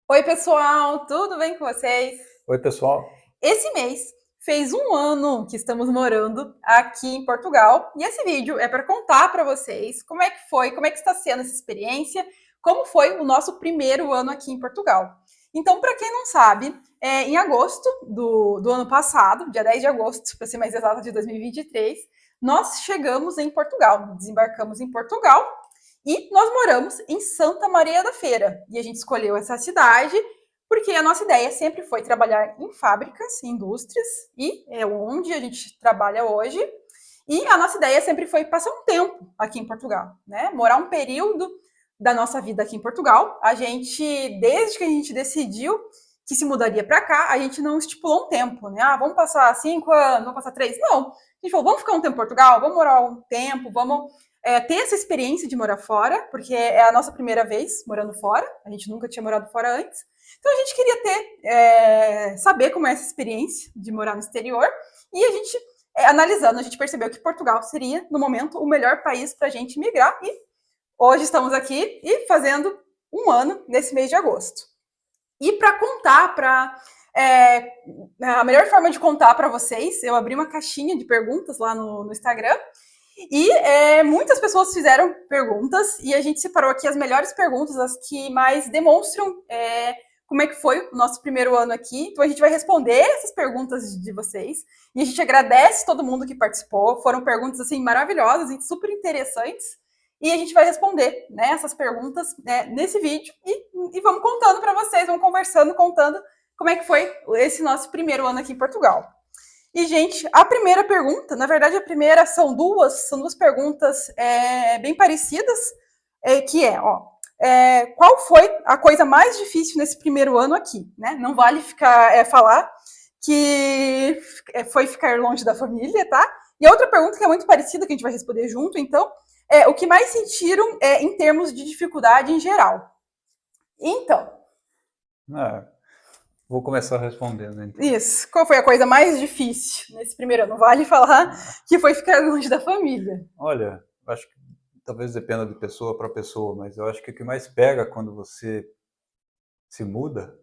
Oi, pessoal, tudo bem com vocês? Oi, pessoal. Esse mês fez um ano que estamos morando aqui em Portugal e esse vídeo é para contar para vocês como é que foi, como é que está sendo essa experiência, como foi o nosso primeiro ano aqui em Portugal. Então, para quem não sabe, em agosto do ano passado, dia 10 de agosto, para ser mais exata, de 2023, nós chegamos em Portugal, desembarcamos em Portugal e nós moramos em Santa Maria da Feira. E a gente escolheu essa cidade porque a nossa ideia sempre foi trabalhar em fábricas, em indústrias, e é onde a gente trabalha hoje. E a nossa ideia sempre foi passar um tempo aqui em Portugal, né? Morar um período da nossa vida aqui em Portugal. A gente, desde que a gente decidiu que se mudaria para cá, a gente não estipulou um tempo, né? Ah, vamos passar 5 anos, vamos passar 3. Não. A gente falou, vamos ficar um tempo em Portugal, vamos morar um tempo, vamos ter essa experiência de morar fora, porque é a nossa primeira vez morando fora. A gente nunca tinha morado fora antes. Então a gente queria saber como é essa experiência de morar no exterior. E a gente, analisando, a gente percebeu que Portugal seria, no momento, o melhor país para a gente migrar. E hoje estamos aqui e fazendo um ano nesse mês de agosto. E para contar, a melhor forma de contar para vocês, eu abri uma caixinha de perguntas lá no Instagram e muitas pessoas fizeram perguntas e a gente separou aqui as melhores perguntas, as que mais demonstram como é que foi o nosso primeiro ano aqui. Então a gente vai responder essas perguntas de vocês e a gente agradece todo mundo que participou. Foram perguntas assim maravilhosas e super interessantes. E a gente vai responder, né, essas perguntas, nesse vídeo e vamos contando para vocês, vamos conversando, contando como é que foi esse nosso primeiro ano aqui em Portugal. E, gente, a primeira pergunta, na verdade, a primeira são duas perguntas bem parecidas, qual foi a coisa mais difícil nesse primeiro ano aqui, né? Não vale falar que foi ficar longe da família, tá? E a outra pergunta que é muito parecida, que a gente vai responder junto, então, o que mais sentiram em termos de dificuldade em geral. Então, Ah, vou começar respondendo, então. isso. Qual foi a coisa mais difícil nesse primeiro ano? Vale falar que foi ficar longe da família. Olha, acho que talvez dependa de pessoa para pessoa, mas eu acho que o que mais pega quando você se muda,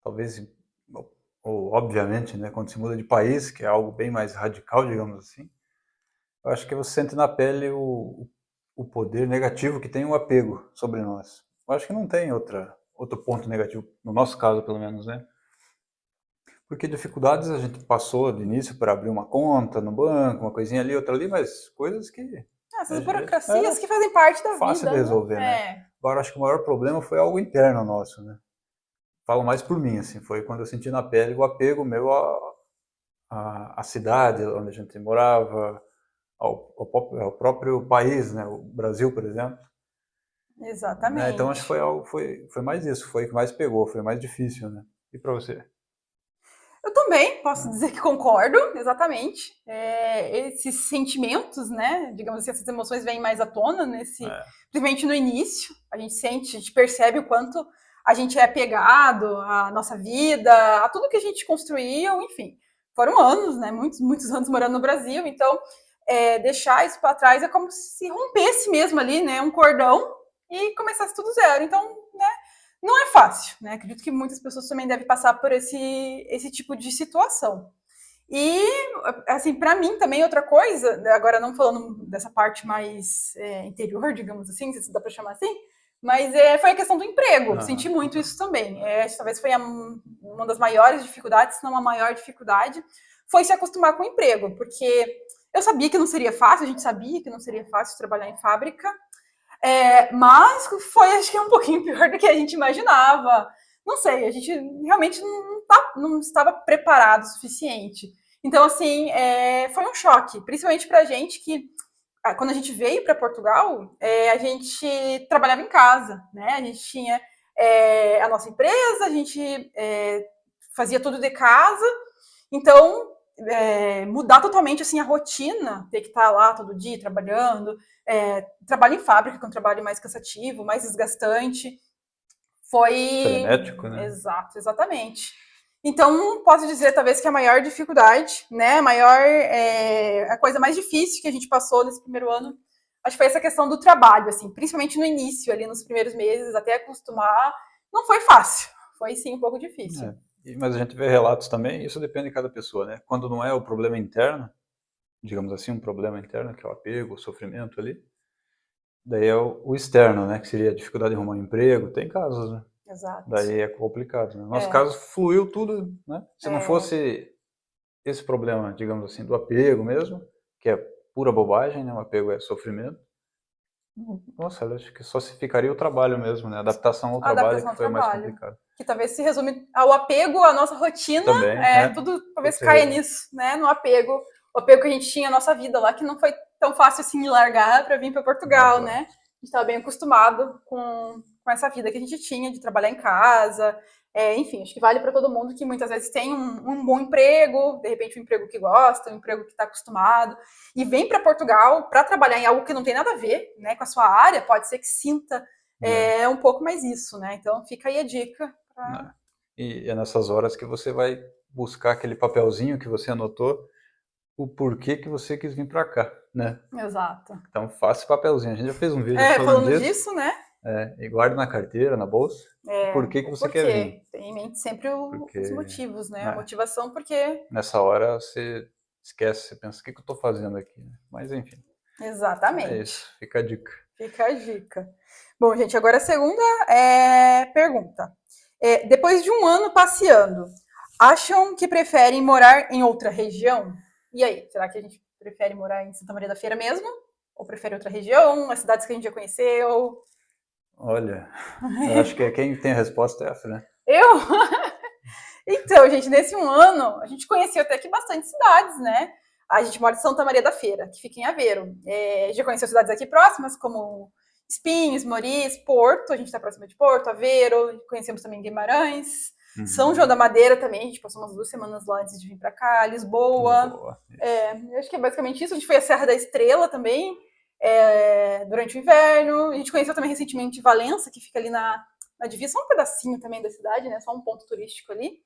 talvez, ou obviamente, né, quando se muda de país, que é algo bem mais radical, digamos assim, eu acho que você sente na pele o poder negativo que tem o apego sobre nós. Eu acho que não tem outro ponto negativo, no nosso caso, pelo menos, né? Porque dificuldades a gente passou de início para abrir uma conta no banco, uma coisinha ali, outra ali, mas coisas que Essas era burocracias que fazem parte da fácil de vida, né? resolver, né? Agora, acho que o maior problema foi algo interno nosso, né? Falo mais por mim, assim, foi quando eu senti na pele o apego meu à cidade onde a gente morava, ao próprio país, né? O Brasil, por exemplo. Né? Então, acho que Exatamente. foi mais isso, foi o que mais pegou, foi mais difícil, né? E para você? Eu também posso Né? dizer que concordo, exatamente. Esses sentimentos, né? Digamos assim, essas emoções vêm mais à tona É, principalmente no início. A gente sente, a gente percebe o quanto a gente é apegado à nossa vida, a tudo que a gente construiu, enfim. Foram anos, né? Muitos, muitos anos morando no Brasil, então deixar isso para trás é como se rompesse mesmo ali, né? Um cordão e começasse tudo zero. Então, né? Não é fácil, né? Acredito que muitas pessoas também devem passar por esse tipo de situação. E, assim, para mim também outra coisa, agora não falando dessa parte mais interior, digamos assim, se dá para chamar assim, mas foi a questão do emprego. Senti muito isso também. Talvez foi uma das maiores dificuldades, se não a maior dificuldade, foi se acostumar com o emprego, porque eu sabia que não seria fácil, a gente sabia que não seria fácil trabalhar em fábrica, mas foi, acho que, um pouquinho pior do que a gente imaginava. Não sei, a gente realmente não estava preparado o suficiente. Então, assim, foi um choque, principalmente para a gente que, quando a gente veio para Portugal, a gente trabalhava em casa, né? A gente tinha a nossa empresa, a gente fazia tudo de casa, então, mudar totalmente assim a rotina, ter que estar lá todo dia trabalhando, trabalho em fábrica, que é um trabalho mais cansativo, mais desgastante, foi frenético, né? exato, exatamente. Então, posso dizer talvez que a maior dificuldade, né, a coisa mais difícil que a gente passou nesse primeiro ano, acho que foi essa questão do trabalho, assim, principalmente no início, ali nos primeiros meses, até acostumar, não foi fácil. foi sim um pouco difícil. Mas a gente vê relatos também, isso depende de cada pessoa, né? Quando não é o problema interno, digamos assim, um problema interno, que é o apego, o sofrimento ali, daí é o externo, né? Que seria a dificuldade de arrumar um emprego, tem casos, né? Exato. Daí é complicado, né? No nosso caso, fluiu tudo, né? Se não fosse esse problema, digamos assim, do apego mesmo, que é pura bobagem, né? O apego é sofrimento. Nossa, eu acho que só se ficaria o trabalho mesmo, né? A adaptação ao A trabalho adaptação que ao foi o mais trabalho. complicado. Que talvez se resume ao apego, à nossa rotina, Também, né? tudo Tudo talvez se caia resume. nisso, né? No apego. O apego que a gente tinha à nossa vida lá, que não foi tão fácil assim de largar para vir para Portugal, né? A Exato. gente estava bem acostumado com essa vida que a gente tinha, de trabalhar em casa. Enfim, acho que vale para todo mundo que muitas vezes tem um bom emprego, de repente um emprego que gosta, um emprego que está acostumado, e vem para Portugal para trabalhar em algo que não tem nada a ver, né, com a sua área, pode ser que sinta um pouco mais isso, né? Então fica aí a dica. Né? E é nessas horas que você vai buscar aquele papelzinho que você anotou, o porquê que você quis vir para cá, né? Exato. Então faça esse papelzinho. A gente já fez um vídeo falando Falando disso. disso, né? E guarde na carteira, na bolsa, o porquê que O você quer vir. porquê. Tem em mente sempre os Porque, motivos, né? A né, motivação, porque. nessa hora você esquece, você pensa, o que eu estou fazendo aqui? Mas enfim, é Exatamente. isso, fica a dica. Fica a dica. Bom, gente, agora a segunda pergunta. Depois de um ano passeando, acham que preferem morar em outra região? E aí, será que a gente prefere morar em Santa Maria da Feira mesmo? Ou prefere outra região, as cidades que a gente já conheceu? Olha, eu acho que quem tem a resposta é essa, né? Eu? Então, gente, nesse um ano, a gente conheceu até que bastante cidades, né? A gente mora em Santa Maria da Feira, que fica em Aveiro. Já conheceu cidades aqui próximas, como Espinhos, Moris, Porto, a gente está próximo de Porto, Aveiro, conhecemos também Guimarães, São João da Madeira também, a gente passou umas 2 semanas lá antes de vir para cá, Lisboa. Boa, Eu acho que é basicamente isso. A gente foi à Serra da Estrela também, durante o inverno. A gente conheceu também recentemente Valença, que fica ali na divisa, só um pedacinho também da cidade, né? Só um ponto turístico ali.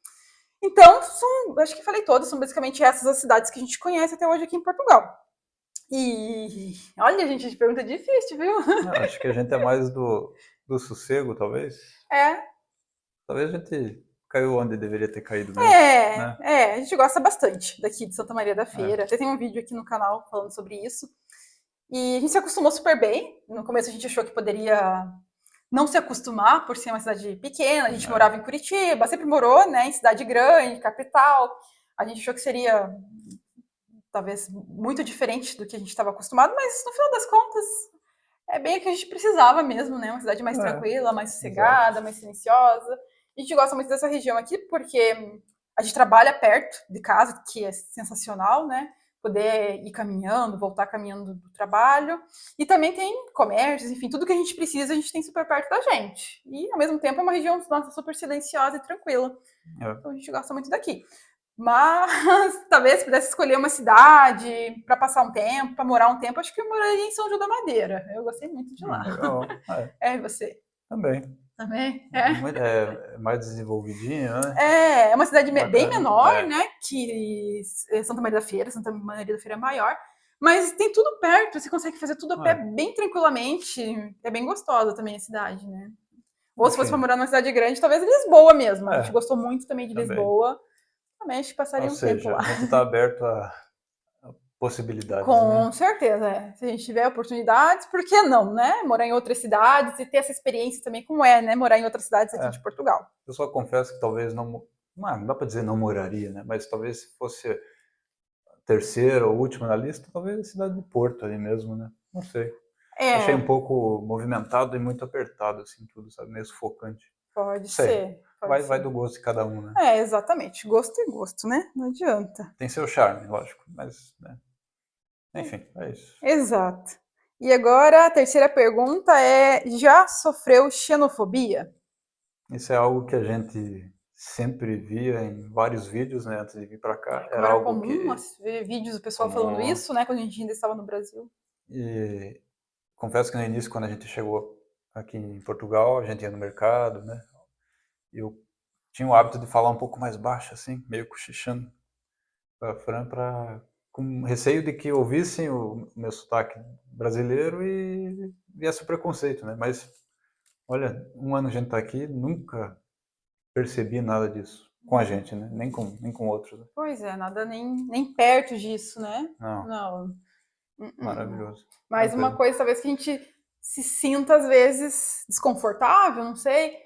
Então, acho que falei todas, são basicamente essas as cidades que a gente conhece até hoje aqui em Portugal. E olha, gente, a pergunta difícil, viu? Acho que a gente é mais do sossego, talvez. É. Talvez a gente caiu onde deveria ter caído mesmo. Né? A gente gosta bastante daqui de Santa Maria da Feira. Até tem um vídeo aqui no canal falando sobre isso. E a gente se acostumou super bem. No começo a gente achou que poderia não se acostumar por ser uma cidade pequena. A gente morava em Curitiba, sempre morou, né, em cidade grande, capital. A gente achou que seria talvez muito diferente do que a gente estava acostumado, mas no final das contas é bem o que a gente precisava mesmo, né? Uma cidade mais tranquila, mais sossegada, exato. mais silenciosa. A gente gosta muito dessa região aqui porque a gente trabalha perto de casa, que é sensacional, né? Poder ir caminhando, voltar caminhando do trabalho. E também tem comércios, enfim, tudo que a gente precisa, a gente tem super perto da gente. E, ao mesmo tempo, é uma região, nossa, super silenciosa e tranquila. Então, a gente gosta muito daqui. Mas talvez pudesse escolher uma cidade para passar um tempo, para morar um tempo, acho que eu moraria em São João da Madeira. Eu gostei muito de lá. Legal. E você? Também. Também? É mais desenvolvidinha, né? É uma cidade bem Bacana. menor, né? Que Santa Maria da Feira. Santa Maria da Feira é maior. Mas tem tudo perto, você consegue fazer tudo a pé bem tranquilamente. É bem gostosa também a cidade, né? Ou se fosse para morar numa cidade grande, talvez Lisboa mesmo. A gente gostou muito também de Lisboa. Também acho que passaria um tempo lá. A gente está aberto a possibilidades. Com né? certeza. Se a gente tiver oportunidades, por que não, né? Morar em outras cidades e ter essa experiência também, como é, né? Morar em outras cidades aqui de Portugal. Eu só confesso que talvez não dá para dizer não moraria, né? Mas talvez se fosse a terceira ou última na lista, talvez a cidade de Porto ali mesmo, né? Não sei. Achei um pouco movimentado e muito apertado, assim, tudo, sabe? Meio sufocante. Pode ser. Vai do gosto de cada um, né? Exatamente. Gosto e gosto, né? Não adianta. Tem seu charme, lógico, mas, né? Enfim, é isso. Exato. E agora a terceira pergunta é: já sofreu xenofobia? Isso é algo que a gente sempre via em vários vídeos, né? Antes de vir para cá. Como era comum ver vídeos do pessoal falando isso, né? Quando a gente ainda estava no Brasil. E confesso que no início, quando a gente chegou aqui em Portugal, a gente ia no mercado, né? Eu tinha o hábito de falar um pouco mais baixo, assim, meio cochichando para a Fran, com receio de que ouvissem o meu sotaque brasileiro e viesse o preconceito, né? Mas, olha, um ano a gente está aqui, nunca percebi nada disso com a gente, né? Nem com outros. Né? Pois é, nada nem perto disso, né? Não, Não. maravilhoso. Mas uma coisa, talvez, que a gente se sinta, às vezes, desconfortável, não sei.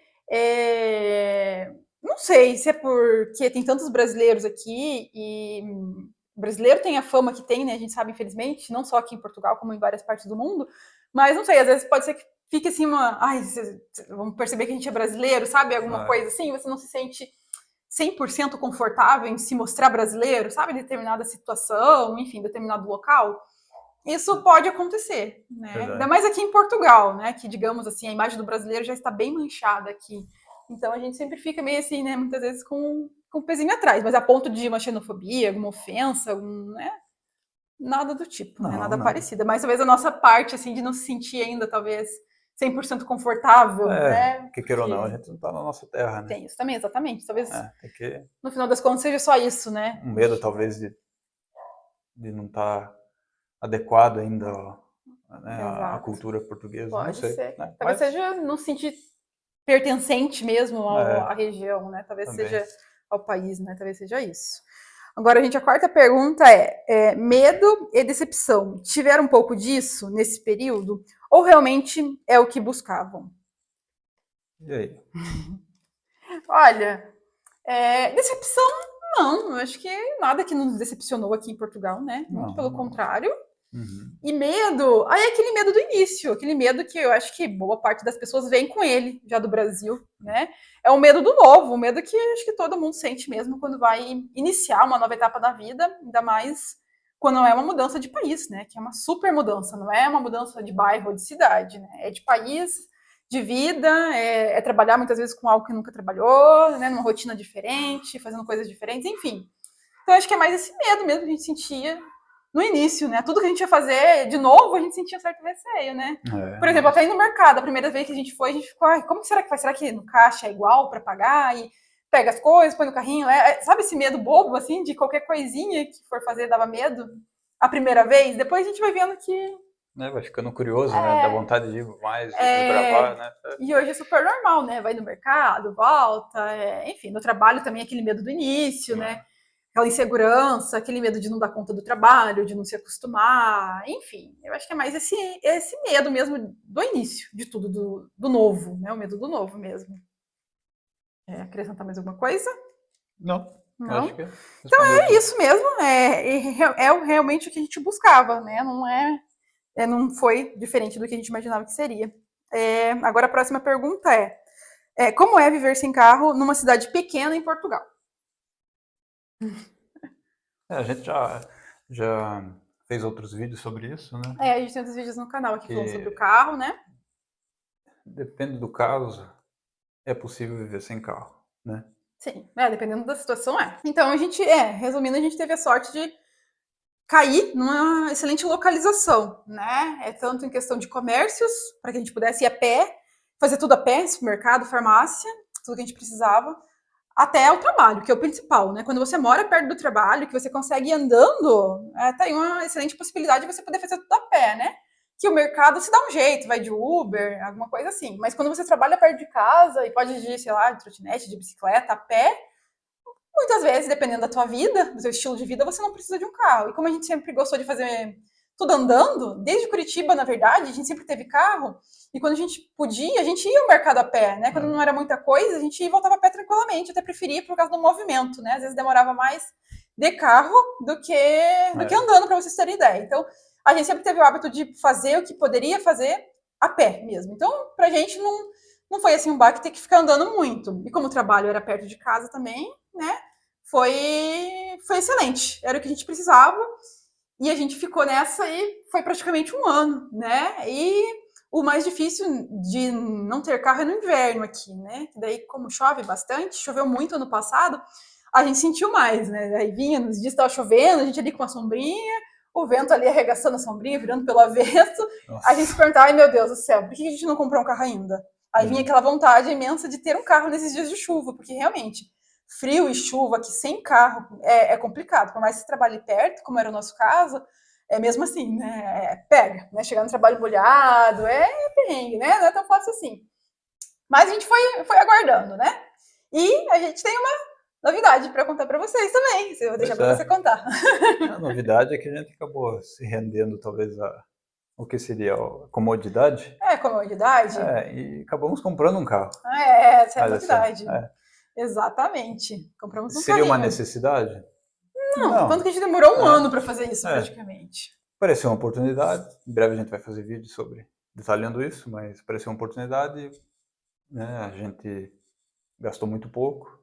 Não sei se é porque tem tantos brasileiros aqui e o brasileiro tem a fama que tem, né? A gente sabe, infelizmente, não só aqui em Portugal, como em várias partes do mundo. Mas não sei, às vezes pode ser que fique assim uma. Ai, vamos perceber que a gente é brasileiro, sabe? Alguma coisa assim, você não se sente 100% confortável em se mostrar brasileiro, sabe? Em determinada situação, enfim, determinado local. Isso pode acontecer, né? Verdade. Ainda mais aqui em Portugal, né? Que, digamos assim, a imagem do brasileiro já está bem manchada aqui. Então a gente sempre fica meio assim, né? Muitas vezes com o pezinho atrás, mas a ponto de uma xenofobia, alguma ofensa, né? Nada do tipo, né? Nada parecido. Mas talvez a nossa parte, assim, de não se sentir ainda, talvez, 100% confortável, né? Que queira ou não, a gente não está na nossa terra, né? Tem isso também, exatamente. Talvez, tem que... no final das contas, seja só isso, né? Um medo, talvez, de não estar adequado ainda né, à cultura portuguesa. Pode não sei. ser. Né? Talvez seja não se sentir pertencente mesmo à região, né? Talvez também. seja ao país, né? Talvez seja isso. Agora, gente, a quarta pergunta medo e decepção. Tiveram um pouco disso nesse período? Ou realmente é o que buscavam? E aí? Olha, decepção, não. Eu acho que nada que nos decepcionou aqui em Portugal, né? Muito pelo contrário. Uhum. E medo, aí é aquele medo do início, aquele medo que eu acho que boa parte das pessoas vem com ele, já do Brasil, né? É o medo do novo, o medo que acho que todo mundo sente mesmo quando vai iniciar uma nova etapa da vida, ainda mais quando não é uma mudança de país, né? Que é uma super mudança, não é uma mudança de bairro ou de cidade, né? É de país, de vida, é trabalhar muitas vezes com algo que nunca trabalhou, né? Numa rotina diferente, fazendo coisas diferentes, enfim. Então acho que é mais esse medo mesmo que a gente sentia no início, né? Tudo que a gente ia fazer de novo, a gente sentia certo receio, né? Por exemplo, até ir no mercado, a primeira vez que a gente foi, a gente ficou, como será que faz? Será que no caixa é igual para pagar? E pega as coisas, põe no carrinho. Sabe esse medo bobo, assim, de qualquer coisinha que for fazer dava medo a primeira vez? Depois a gente vai vendo que... vai ficando curioso, né? Dá vontade de ir mais, de desbravar, né? E hoje é super normal, né? Vai no mercado, volta, enfim, no trabalho também aquele medo do início, né? Aquela insegurança, aquele medo de não dar conta do trabalho, de não se acostumar, enfim. Eu acho que é mais esse medo mesmo do início de tudo, do novo, né? O medo do novo mesmo. Acrescentar mais alguma coisa? Não. Acho que então é isso mesmo. Realmente o que a gente buscava, né? Não foi diferente do que a gente imaginava que seria. Agora a próxima pergunta como é viver sem carro numa cidade pequena em Portugal? A gente já fez outros vídeos sobre isso, né? A gente tem outros vídeos no canal aqui falando sobre o carro, né? Depende do caso, é possível viver sem carro, né? Sim, dependendo da situação, Então, a gente, resumindo, a gente teve a sorte de cair numa excelente localização, né? Tanto em questão de comércios, para que a gente pudesse ir a pé, fazer tudo a pé, supermercado, farmácia, tudo que a gente precisava, até o trabalho, que é o principal, né? Quando você mora perto do trabalho, que você consegue ir andando, tá aí uma excelente possibilidade de você poder fazer tudo a pé, né? Que o mercado se dá um jeito, vai de Uber, alguma coisa assim. Mas quando você trabalha perto de casa e pode ir, sei lá, de trotinete, de bicicleta, a pé, muitas vezes, dependendo da tua vida, do seu estilo de vida, você não precisa de um carro. E como a gente sempre gostou de fazer tudo andando, desde Curitiba, na verdade, a gente sempre teve carro, e quando a gente podia, a gente ia ao mercado a pé, né? Quando não era muita coisa, a gente ia e voltava a pé tranquilamente, até preferia por causa do movimento, né? Às vezes demorava mais de carro do que andando, para vocês terem ideia. Então, a gente sempre teve o hábito de fazer o que poderia fazer a pé mesmo. Então, pra gente não foi assim um baque ter que ficar andando muito. E como o trabalho era perto de casa também, né? Foi excelente. Era o que a gente precisava. E a gente ficou nessa e foi praticamente um ano, né? E o mais difícil de não ter carro é no inverno aqui, né? Daí, como chove bastante, choveu muito ano passado, a gente sentiu mais, né? Aí vinha, nos dias estava chovendo, a gente ali com a sombrinha, o vento ali arregaçando a sombrinha, virando pelo avesso. Nossa. A gente se perguntava, ai meu Deus do céu, por que a gente não comprou um carro ainda? Aí vinha aquela vontade imensa de ter um carro nesses dias de chuva, porque realmente frio e chuva aqui sem carro é complicado. Por mais que você trabalhe perto, como era o nosso caso, mesmo assim, né? Pega, né? Chegar no trabalho molhado, perrengue, né? Não é tão fácil assim. Mas a gente foi aguardando, né? E a gente tem uma novidade para contar para vocês também. Eu vou deixar para você contar. A novidade é que a gente acabou se rendendo, talvez, o que seria a comodidade. Comodidade? E acabamos comprando um carro. Essa é a novidade. É. Exatamente. Compramos um carro. Seria uma necessidade? Não, tanto que a gente demorou um ano para fazer isso, praticamente. Pareceu uma oportunidade. Em breve a gente vai fazer vídeo sobre detalhando isso, mas pareceu uma oportunidade. Né? A gente gastou muito pouco.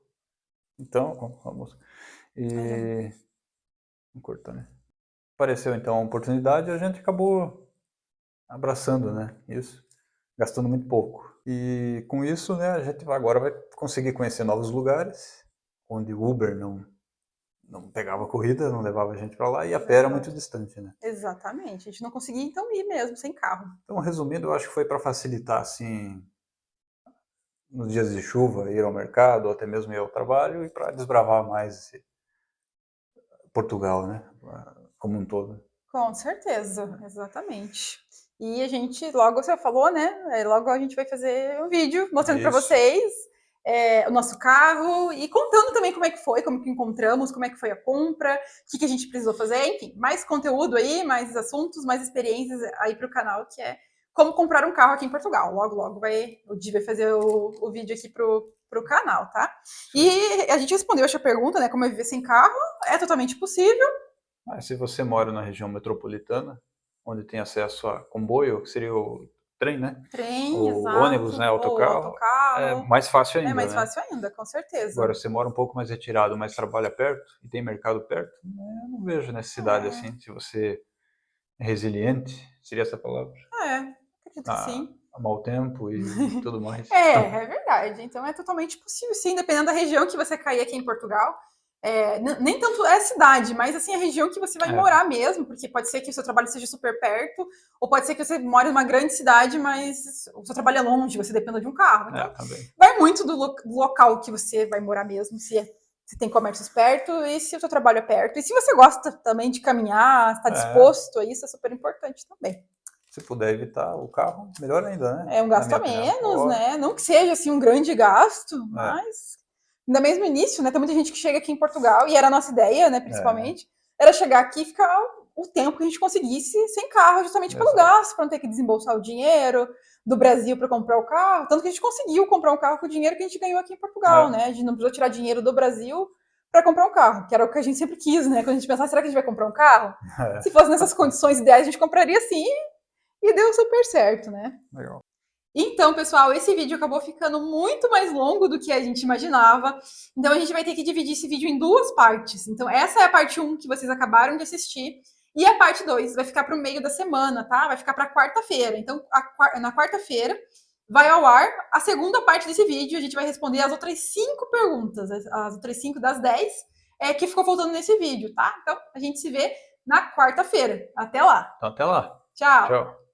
Então, vamos. Vamos cortar, né? Pareceu então uma oportunidade e a gente acabou abraçando, né? Isso, gastando muito pouco. E com isso, né, a gente agora vai conseguir conhecer novos lugares onde o Uber não pegava corrida, não levava a gente para lá e a pé era muito distante, né? Exatamente. A gente não conseguia então ir mesmo sem carro. Então, resumindo, eu acho que foi para facilitar assim nos dias de chuva ir ao mercado ou até mesmo ir ao trabalho e para desbravar mais Portugal, né? Como um todo. Com certeza, exatamente. E a gente, logo você falou, né? Logo a gente vai fazer um vídeo mostrando para vocês o nosso carro e contando também como é que foi, como que encontramos, como é que foi a compra, o que a gente precisou fazer, enfim, mais conteúdo aí, mais assuntos, mais experiências aí para o canal, que é como comprar um carro aqui em Portugal. Logo, logo o Di vai fazer o vídeo aqui pro canal, tá? E a gente respondeu essa pergunta, né? Como é viver sem carro? É totalmente possível. Se você mora na região metropolitana, onde tem acesso a comboio, que seria o trem, né? Trem, o exato. ônibus, né? Autocarro, é mais fácil ainda. É mais fácil ainda, com certeza. Agora, você mora um pouco mais retirado, mas trabalha perto e tem mercado perto, eu não vejo necessidade assim. Se você é resiliente, seria essa palavra? Acredito que sim. A mau tempo e tudo mais. É verdade. Então é totalmente possível, sim, dependendo da região que você cair aqui em Portugal. Nem tanto é a cidade, mas assim a região que você vai morar mesmo, porque pode ser que o seu trabalho seja super perto, ou pode ser que você mora numa grande cidade, mas o seu trabalho é longe, você depende de um carro. Então, vai muito do local que você vai morar mesmo, se tem comércios perto e se o seu trabalho é perto. E se você gosta também de caminhar, está disposto a isso, é super importante também. Se puder evitar o carro, melhor ainda, né? É um gasto a menos, né? Não que seja assim um grande gasto, mas ainda mesmo no início, né? Tem muita gente que chega aqui em Portugal, e era a nossa ideia, né, principalmente, era chegar aqui e ficar o tempo que a gente conseguisse sem carro, justamente pelo gasto, para não ter que desembolsar o dinheiro do Brasil para comprar o carro. Tanto que a gente conseguiu comprar um carro com o dinheiro que a gente ganhou aqui em Portugal, né? A gente não precisou tirar dinheiro do Brasil para comprar um carro, que era o que a gente sempre quis, né? Quando a gente pensava, será que a gente vai comprar um carro? Se fosse nessas condições ideais, a gente compraria sim, e deu super certo, né? Legal. Então, pessoal, esse vídeo acabou ficando muito mais longo do que a gente imaginava. Então, a gente vai ter que dividir esse vídeo em duas partes. Então, essa é a parte 1 que vocês acabaram de assistir. E a parte 2 vai ficar para o meio da semana, tá? Vai ficar para quarta-feira. Então, na quarta-feira vai ao ar a segunda parte desse vídeo. A gente vai responder as outras 5 perguntas, as outras 5 das 10 que ficou faltando nesse vídeo, tá? Então, a gente se vê na quarta-feira. Até lá. Então, até lá. Tchau. Tchau.